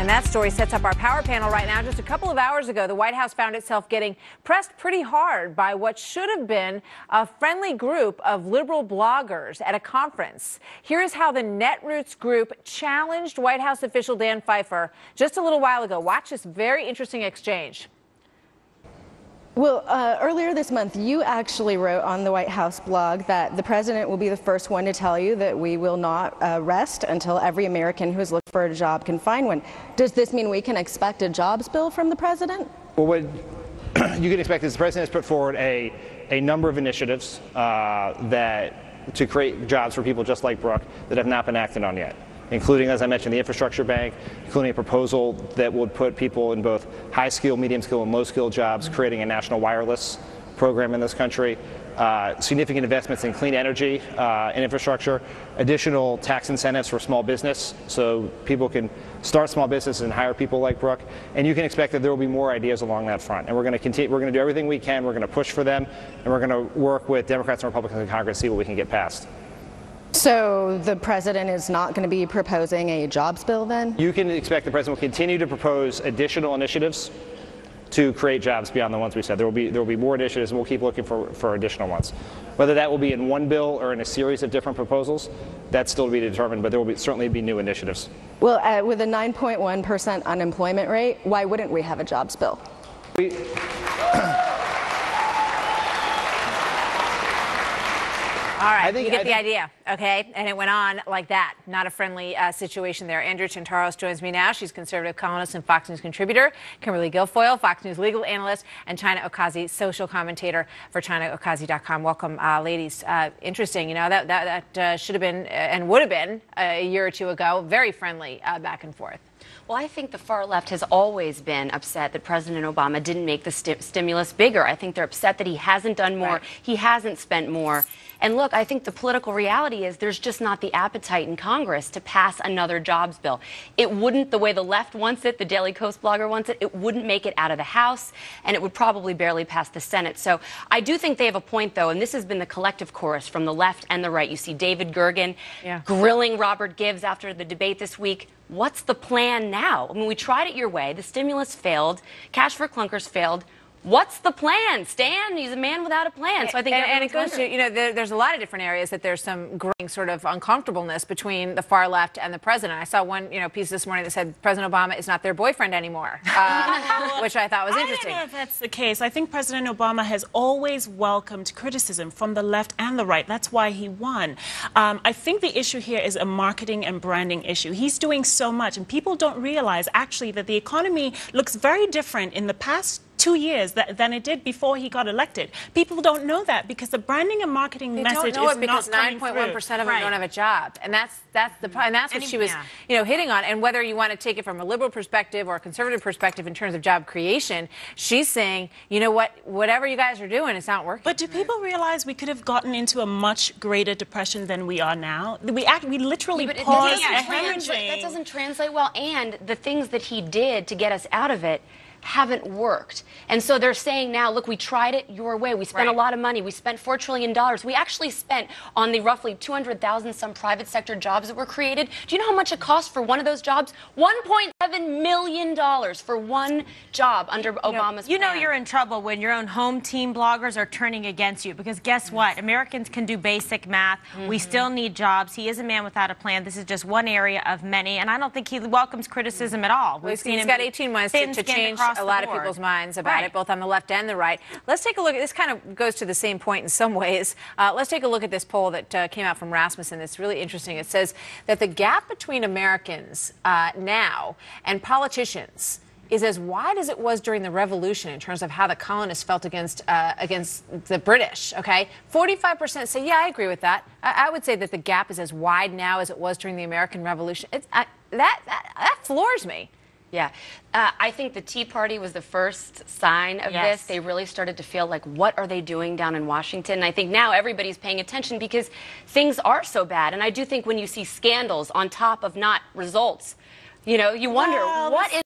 And that story sets up our power panel right now. Just a couple of hours ago, the White House found itself getting pressed pretty hard by what should have been a friendly group of liberal bloggers at a conference. Here is how the Netroots group challenged White House official Dan Pfeiffer just a little while ago. Watch this very interesting exchange. Well, earlier this month, you actually wrote on the White House blog that the president will be the first one to tell you that we will not rest until every American who is looking for a job can find one. Does this mean we can expect a jobs bill from the president? Well, what you can expect is the president has put forward a number of initiatives to create jobs for people just like Brooke that have not been acted on yet, including, as I mentioned, the infrastructure bank, including a proposal that would put people in both high-skill, medium-skill, and low-skill jobs, creating a national wireless program in this country, significant investments in clean energy and infrastructure, additional tax incentives for small business so people can start small businesses and hire people like Brooke. And you can expect that there will be more ideas along that front. And we're going to continue. We're going to do everything we can. We're going to push for them, and we're going to work with Democrats and Republicans in Congress to see what we can get passed. So the president is not going to be proposing a jobs bill then? You can expect the president will continue to propose additional initiatives to create jobs beyond the ones we said. There will be more initiatives, and we'll keep looking for additional ones. Whether that will be in one bill or in a series of different proposals, that's still to be determined, but there will certainly be new initiatives. Well, with a 9.1% unemployment rate, why wouldn't we have a jobs bill? All right, you get the idea, okay? And it went on like that. Not a friendly situation there. Andrea Chintaros joins me now. She's conservative columnist and Fox News contributor. Kimberly Guilfoyle, Fox News legal analyst, and China Okazi, social commentator for ChinaOkazi.com. Welcome, ladies. Interesting, you know, that should have been and would have been a year or two ago. Very friendly back and forth. Well, I think the far left has always been upset that President Obama didn't make the stimulus bigger. I think they're upset that he hasn't done more, right. He hasn't spent more. And look, I think the political reality is there's just not the appetite in Congress to pass another jobs bill. It wouldn't, the way the left wants it, the Daily Kos blogger wants it, it wouldn't make it out of the House, and it would probably barely pass the Senate. So I do think they have a point, though, and this has been the collective chorus from the left and the right. You see David Gergen grilling Robert Gibbs after the debate this week. What's the plan now? I mean, we tried it your way. The stimulus failed. Cash for clunkers failed. What's the plan? Stan, he's a man without a plan. So I think and it goes to, you know, there's a lot of different areas that there's some growing sort of uncomfortableness between the far left and the president. I saw one, piece this morning that said President Obama is not their boyfriend anymore, which I thought was interesting. I don't know if that's the case. I think President Obama has always welcomed criticism from the left and the right. That's why he won. I think the issue here is a marketing and branding issue. He's doing so much, and people don't realize actually that the economy looks very different in the past 2 years than it did before he got elected. People don't know that because the branding and marketing message is not coming through. Because 9.1% of them don't have a job, and that's the and that's what she was hitting on. And whether you want to take it from a liberal perspective or a conservative perspective in terms of job creation, she's saying, you know what, whatever you guys are doing, it's not working. But do people realize we could have gotten into a much greater depression than we are now? We literally paused hemorrhaging. That doesn't translate well, and the things that he did to get us out of it haven't worked. And so they're saying now, look, we tried it your way. We spent a lot of money. We spent $4 trillion. We actually spent on the roughly 200,000 some private sector jobs that were created. Do you know how much it cost for one of those jobs? $1.7 million for one job under Obama's plan. You know you're in trouble when your own home team bloggers are turning against you, because guess what? Americans can do basic math. We still need jobs. He is a man without a plan. This is just one area of many, and I don't think he welcomes criticism at all. He's got 18 months to change a lot of people's minds about it, both on the left and the right. Let's take a look. This kind of goes to the same point in some ways. Let's take a look at this poll that came out from Rasmussen. It's really interesting. It says that the gap between Americans now and politicians is as wide as it was during the Revolution in terms of how the colonists felt against the British. Okay, 45% say, yeah, I agree with that. I would say that the gap is as wide now as it was during the American Revolution. That floors me. Yeah. I think the Tea Party was the first sign of this. They really started to feel like, what are they doing down in Washington? And I think now everybody's paying attention because things are so bad. And I do think when you see scandals on top of not results, you know, you wonder, what is